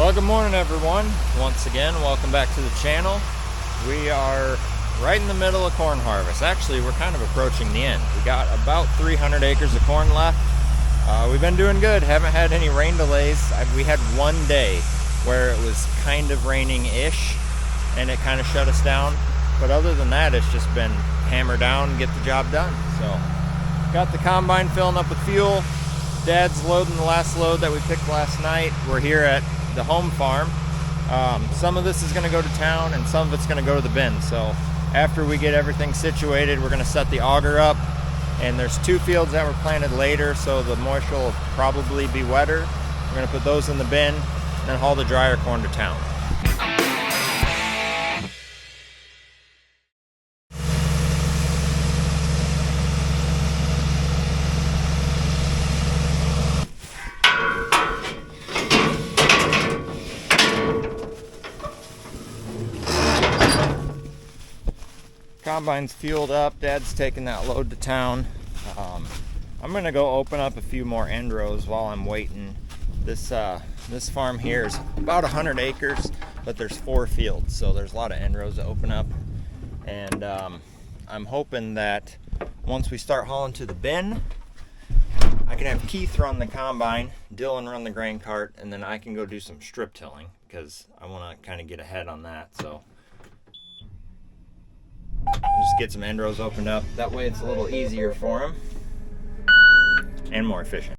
Well, good morning everyone. Once again, welcome back to the channel. We are right in the middle of corn harvest. Actually, we're kind of approaching the end. We got about 300 acres of corn left. We've been doing good, haven't had any rain delays. We had one day where it was kind of raining-ish and it kind of shut us down. But other than that, it's just been hammer down, get the job done. So, got the combine filling up with fuel. Dad's loading the last load that we picked last night. We're here at the home farm. Some of this is going to go to town and some of it's going to go to the bin. So after we get everything situated, we're going to set the auger up, and there's two fields that were planted later, so the moisture will probably be wetter. We're going to put those in the bin and then haul the drier corn to town. Combine's fueled up. Dad's taking that load to town. I'm gonna go open up a few more end rows while I'm waiting. This farm here is about 100 acres, but there's 4 fields, so there's a lot of end rows to open up. And I'm hoping that once we start hauling to the bin, I can have Keith run the combine, Dylan run the grain cart, and then I can go do some strip tilling because I want to kind of get ahead on that. So just get some end rows opened up. That way it's a little easier for them and more efficient.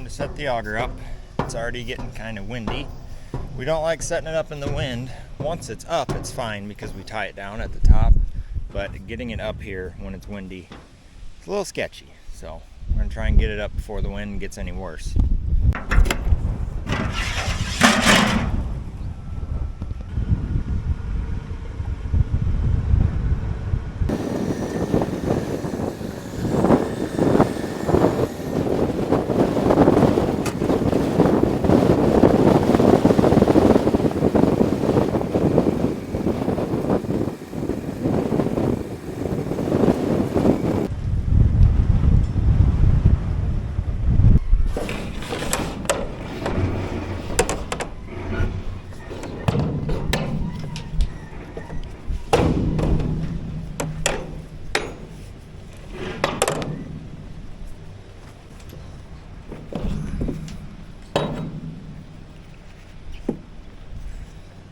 Set the auger up. It's already getting kind of windy. We don't like setting it up in the wind. Once it's up, it's fine because we tie it down at the top, but getting it up here when it's windy, it's a little sketchy. So we're gonna try and get it up before the wind gets any worse.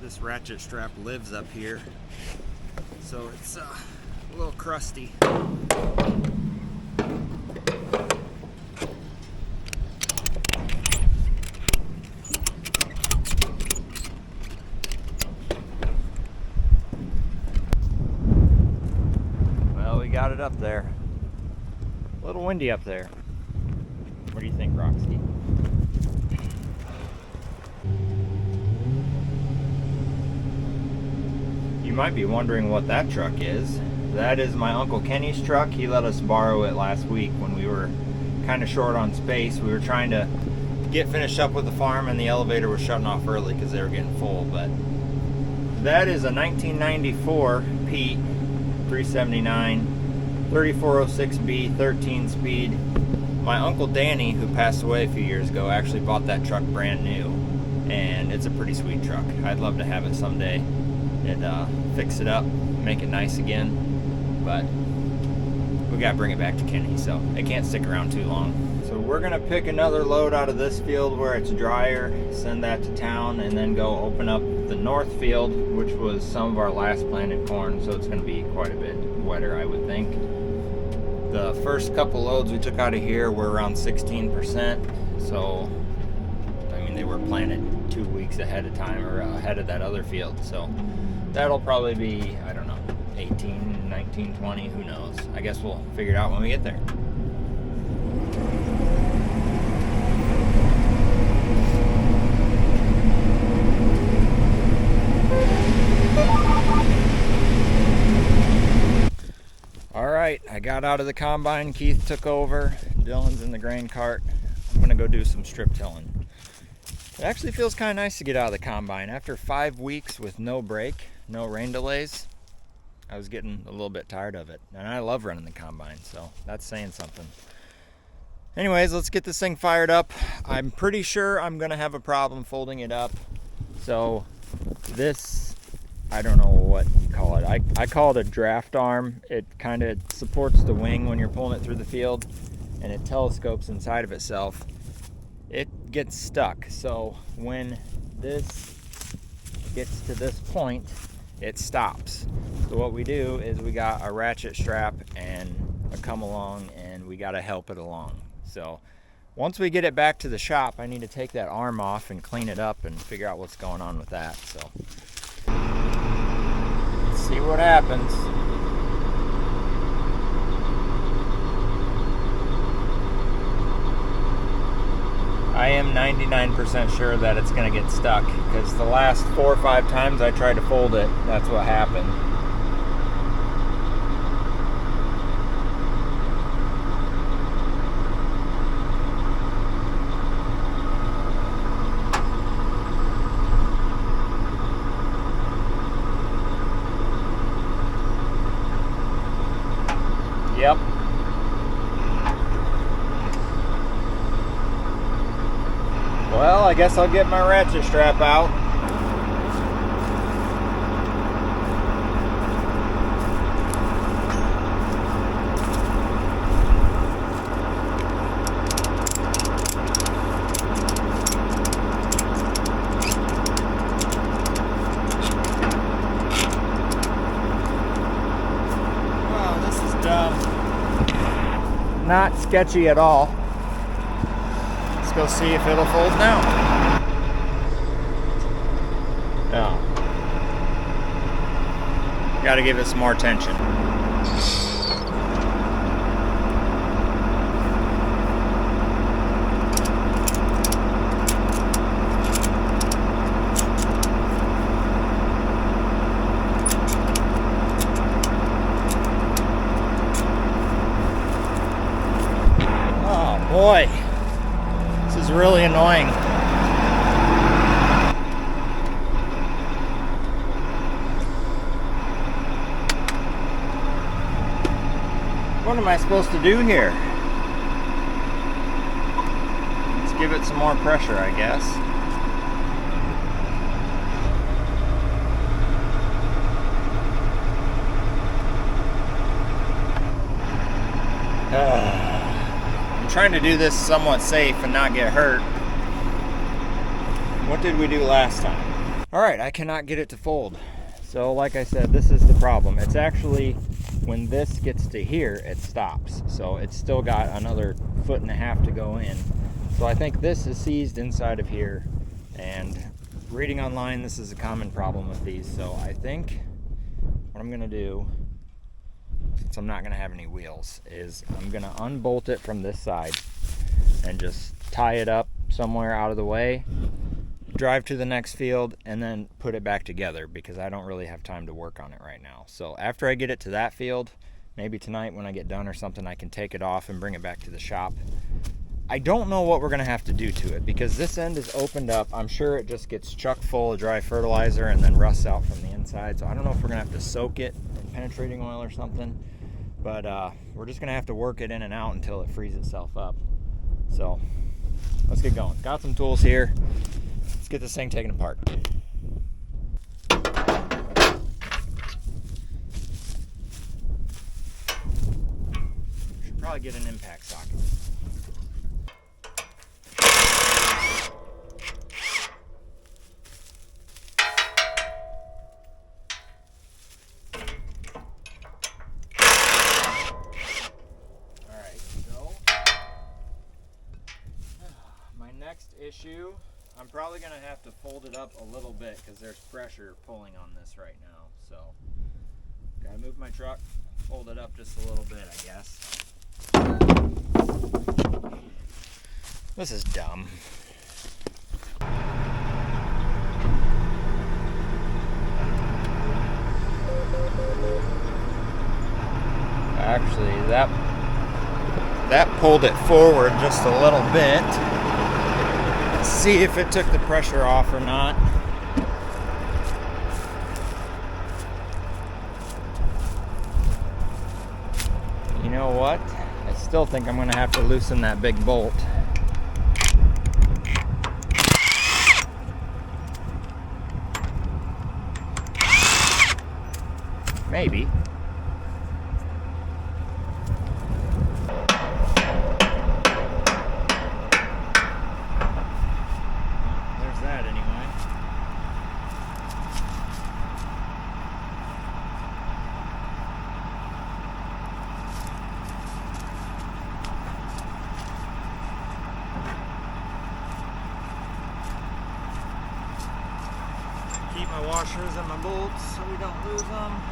This ratchet strap lives up here, so it's a little crusty. Well, we got it up there. A little windy up there. What do you think, Roxy? You might be wondering what that truck is. That is my Uncle Kenny's truck. He let us borrow it last week when we were kind of short on space. We were trying to get finished up with the farm and the elevator was shutting off early because they were getting full. But that is a 1994 Pete 379 3406B 13 speed. My Uncle Danny, who passed away a few years ago, actually bought that truck brand new, and it's a pretty sweet truck. I'd love to have it someday. Fix it up, make it nice again, but we gotta bring it back to Kenny, so it can't stick around too long. So we're gonna pick another load out of this field where it's drier, send that to town, and then go open up the north field, which was some of our last planted corn, so it's gonna be quite a bit wetter, I would think. The first couple loads we took out of here were around 16%, so I mean they were planted 2 weeks ahead of time, or ahead of that other field, so that'll probably be, I don't know, 18, 19, 20, who knows. I guess we'll figure it out when we get there. All right, I got out of the combine. Keith took over. Dylan's in the grain cart. I'm gonna go do some strip tilling. It actually feels kind of nice to get out of the combine. After 5 weeks with no break, no rain delays, I was getting a little bit tired of it. And I love running the combine, so that's saying something. Anyways, let's get this thing fired up. I'm pretty sure I'm gonna have a problem folding it up. So this, I don't know what you call it. I call it a draft arm. It kind of supports the wing when you're pulling it through the field, and it telescopes inside of itself. It gets stuck. So when this gets to this point, it stops. So what we do is we got a ratchet strap and a come along, and we got to help it along. So once we get it back to the shop, I need to take that arm off and clean it up and figure out what's going on with that. So let's see what happens. I am 99% sure that it's going to get stuck, because the last 4 or 5 times I tried to fold it, that's what happened. Yep. Well, I guess I'll get my ratchet strap out. Oh, this is dumb. Not sketchy at all. Let's go see if it'll fold now. No. Gotta give it some more tension. Oh boy. This is really annoying. What am I supposed to do here? Let's give it some more pressure, I guess. I'm trying to do this somewhat safe and not get hurt. What did we do last time? All right, I cannot get it to fold. So like I said, this is the problem. It's actually, when this gets to here, it stops. So it's still got another 1.5 feet to go in. So I think this is seized inside of here. And reading online, this is a common problem with these. So I think what I'm gonna do, since I'm not gonna have any wheels, is I'm gonna unbolt it from this side and just tie it up somewhere out of the way, drive to the next field, and then put it back together, because I don't really have time to work on it right now. So after I get it to that field, maybe tonight when I get done or something, I can take it off and bring it back to the shop. I don't know what we're gonna have to do to it, because this end is opened up. I'm sure it just gets chuck full of dry fertilizer and then rusts out from the inside. So I don't know if we're gonna have to soak it in penetrating oil or something, but we're just gonna have to work it in and out until it frees itself up. So let's get going. Got some tools here. Let's get this thing taken apart. Should probably get an impact socket. next issue, I'm probably going to have to fold it up a little bit because there's pressure pulling on this right now. So, gotta move my truck, fold it up just a little bit, I guess. This is dumb. Actually, that pulled it forward just a little bit. Let's see if it took the pressure off or not. You know what? I still think I'm going to have to loosen that big bolt. Maybe. There's that anyway. Keep my washers and my bolts so we don't lose them.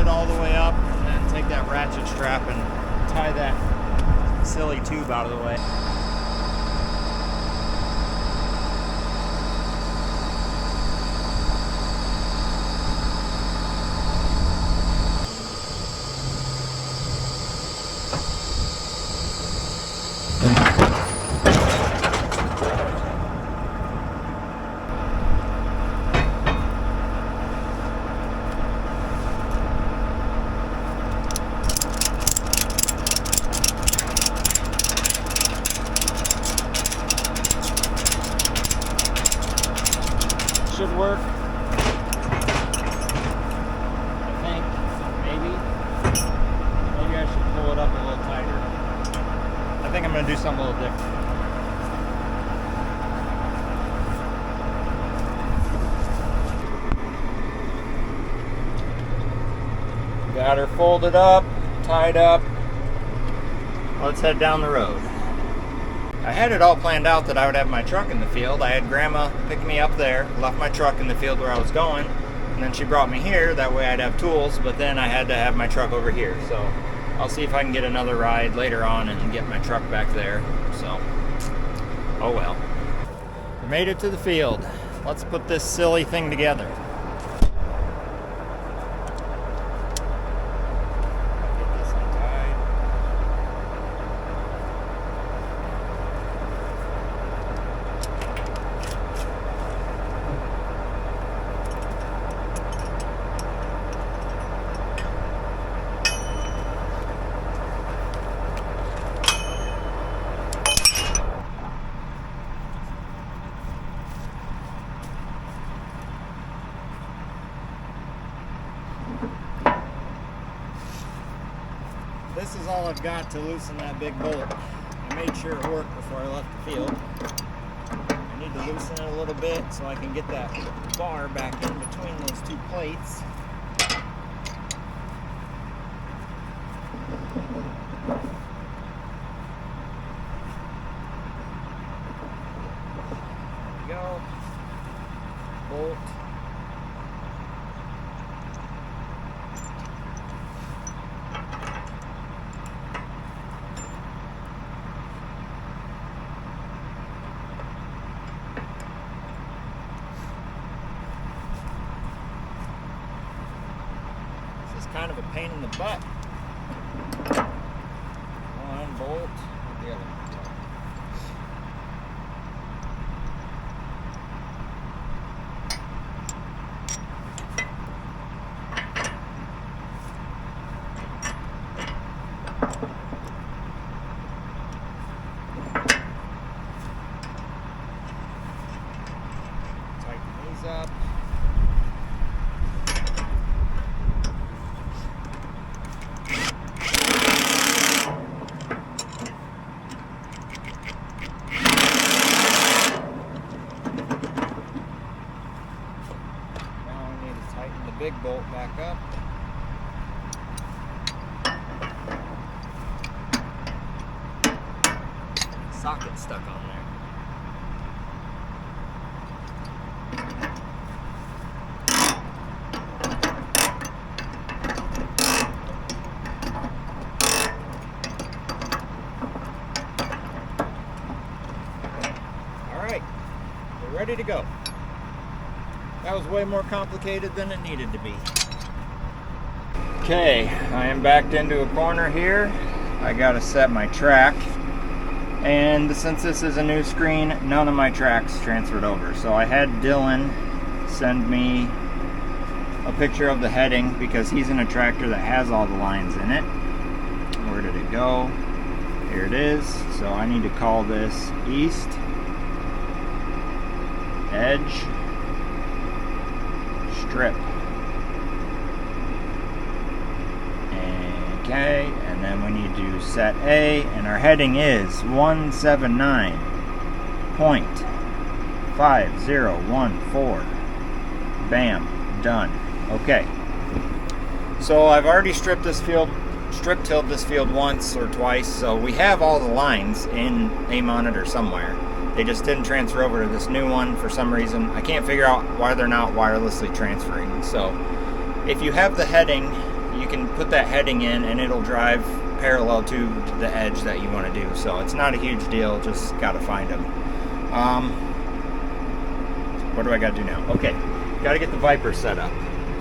All the way up and then take that ratchet strap and tie that silly tube out of the way. Should work. I think. Maybe I should pull it up a little tighter. I think I'm going to do something a little different. Got her folded up, tied up. Let's head down the road. I had it all planned out that I would have my truck in the field. I had Grandma pick me up there, left my truck in the field where I was going, and then she brought me here. That way I'd have tools, but then I had to have my truck over here. So I'll see if I can get another ride later on and get my truck back there. So, oh well. We made it to the field. Let's put this silly thing together. This is all I've got to loosen that big bolt. I made sure it worked before I left the field. I need to loosen it a little bit so I can get that bar back in between those two plates. There we go. Bolt. Kind of a pain in the butt. One bolt, the other. Tighten these up. big bolt back up. Socket stuck on there. All right, we're ready to go. That was way more complicated than it needed to be. Okay, I am backed into a corner here. I gotta set my track. And since this is a new screen, none of my tracks transferred over. So I had Dylan send me a picture of the heading because he's in a tractor that has all the lines in it. Where did it go? Here it is. So I need to call this east, edge, strip. Okay, and then we need to set A, and our heading is 179.5014. Bam, done. Okay. So I've already strip tilled this field once or twice, so we have all the lines in a monitor somewhere. They just didn't transfer over to this new one for some reason. I can't figure out why they're not wirelessly transferring. So if you have the heading, you can put that heading in and it'll drive parallel to the edge that you want to do. So it's not a huge deal, just got to find them. What do I got to do now? Okay, got to get the Viper set up.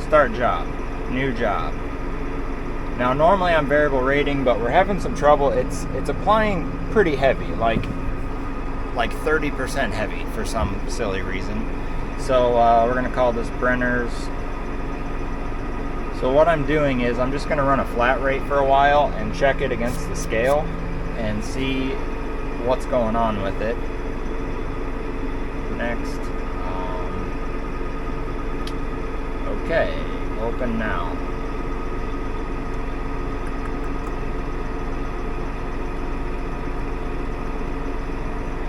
Start job, new job. Now normally I'm variable rating, but we're having some trouble. It's applying pretty heavy, like 30% heavy for some silly reason. So we're gonna call this Brenner's. So what I'm doing is I'm just gonna run a flat rate for a while and check it against the scale and see what's going on with it. Next. Okay, open now.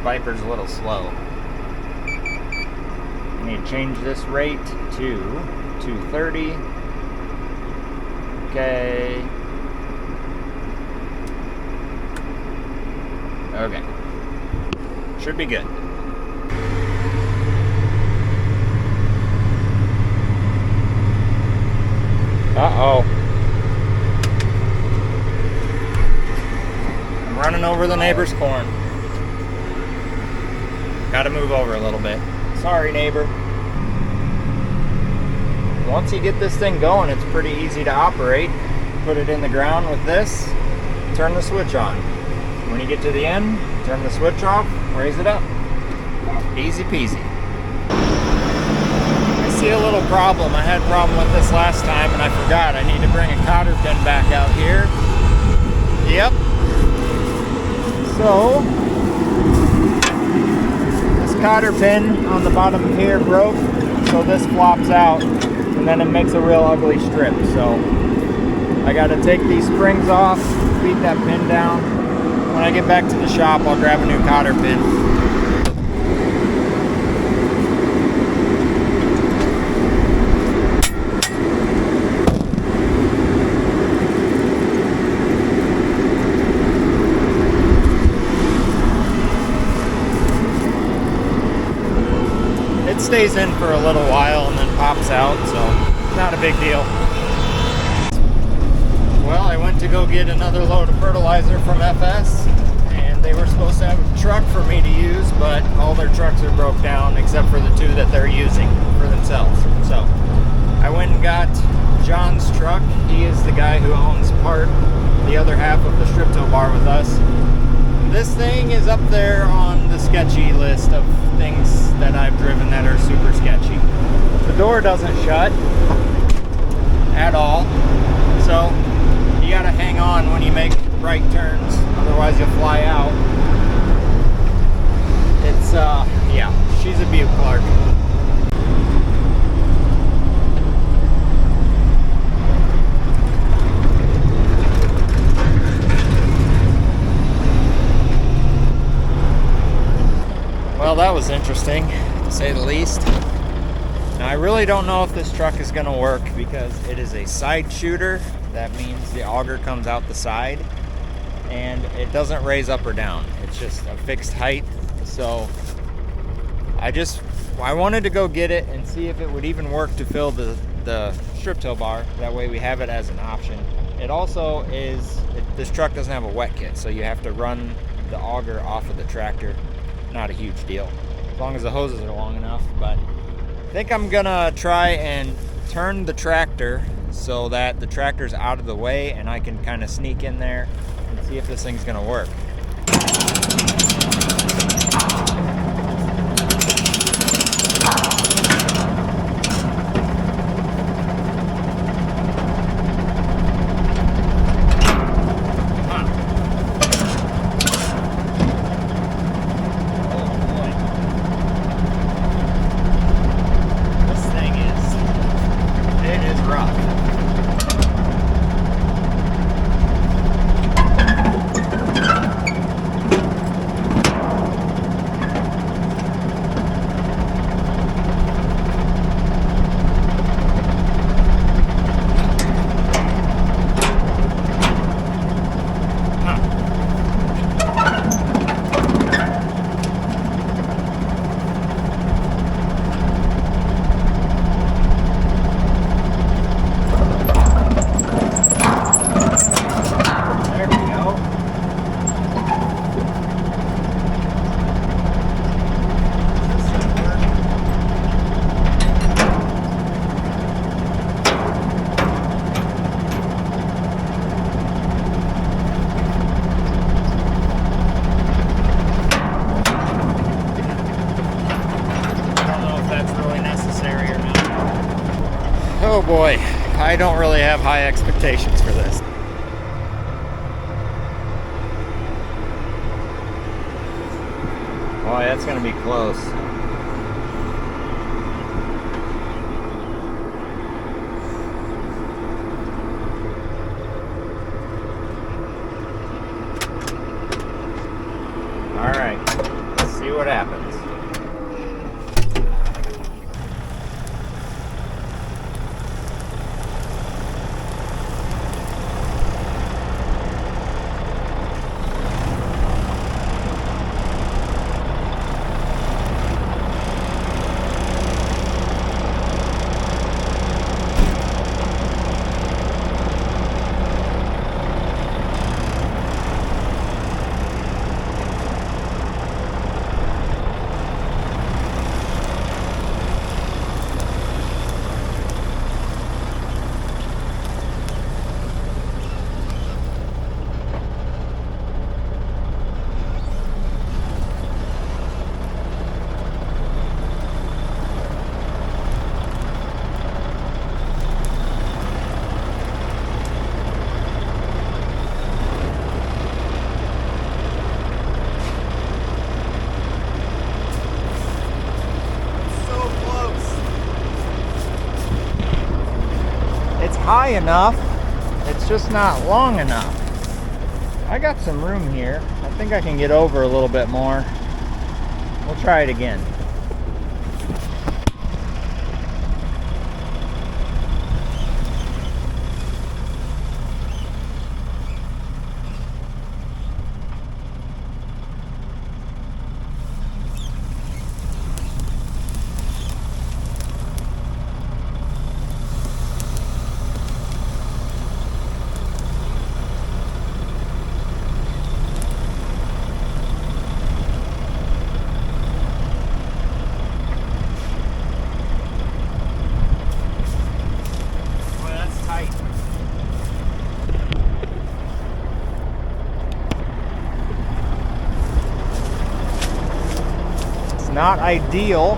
Viper's a little slow. I need to change this rate to 230. Okay. Okay. Should be good. Uh-oh. I'm running over the neighbor's corn. Got to move over a little bit. Sorry, neighbor. Once you get this thing going, it's pretty easy to operate. Put it in the ground with this, turn the switch on. When you get to the end, turn the switch off, raise it up. Easy peasy. I see a little problem. I had a problem with this last time and I forgot. I need to bring a cotter pin back out here. Yep. So, cotter pin on the bottom here broke, so this flops out and then it makes a real ugly strip. So I got to take these springs off, beat that pin down. When I get back to the shop, I'll grab a new cotter pin. Stays in for a little while and then pops out, so not a big deal. Well, I went to go get another load of fertilizer from FS, and they were supposed to have a truck for me to use, but all their trucks are broke down except for the two that they're using for themselves. So I went and got John's truck. He is the guy who owns the other half of the strip till bar with us. This thing is up there on the sketchy list of things that I've driven that are super sketchy. The door doesn't shut at all, so you gotta hang on when you make right turns, otherwise you'll fly out. It's, yeah, she's a Buick Clark. Well, that was interesting, to say the least. Now I really don't know if this truck is going to work because it is a side shooter. That means the auger comes out the side and it doesn't raise up or down. It's just a fixed height. So I wanted to go get it and see if it would even work to fill the strip till bar. That way we have it as an option. It also is, this truck doesn't have a wet kit, so you have to run the auger off of the tractor. Not a huge deal, as long as the hoses are long enough. But I think I'm gonna try and turn the tractor so that the tractor's out of the way and I can kind of sneak in there and see if this thing's gonna work. Oh boy, I don't really have high expectations for this. Boy, that's gonna be close. All right, let's see what happens. High enough, it's just not long enough. I got some room here. I think I can get over a little bit more. We'll try it again. Not ideal,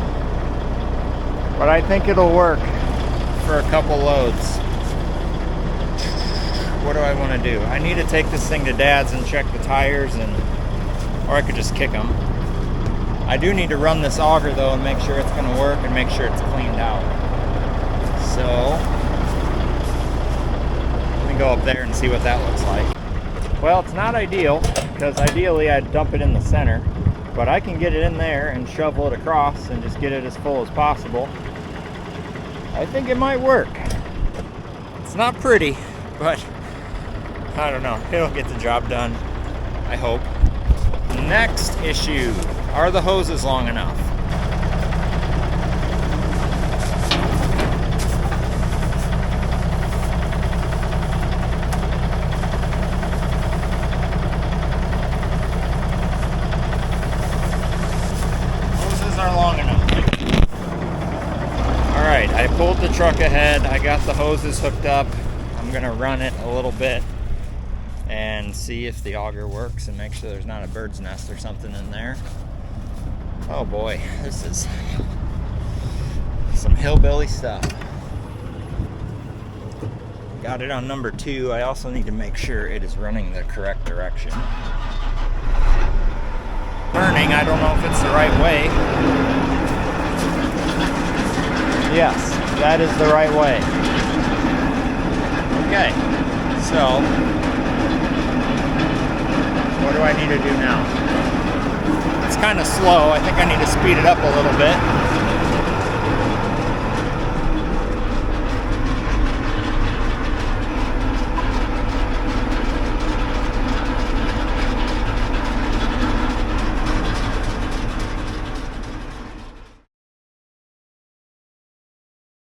but I think it'll work for a couple loads. What do I want to do? I need to take this thing to Dad's and check the tires, or I could just kick them. I do need to run this auger though and make sure it's going to work and make sure it's cleaned out. So let me go up there and see what that looks like. Well, it's not ideal because ideally I'd dump it in the center. But I can get it in there and shovel it across and just get it as full as possible. I think it might work. It's not pretty, but I don't know. It'll get the job done, I hope. Next issue, are the hoses long enough? Hoses are long enough. Alright, I pulled the truck ahead. I got the hoses hooked up. I'm gonna run it a little bit and see if the auger works and make sure there's not a bird's nest or something in there. Oh boy, this is some hillbilly stuff. Got it on number 2. I also need to make sure it is running the correct direction. Burning, I don't know if it's the right way. Yes, that is the right way. Okay, so what do I need to do now? It's kind of slow. I think I need to speed it up a little bit.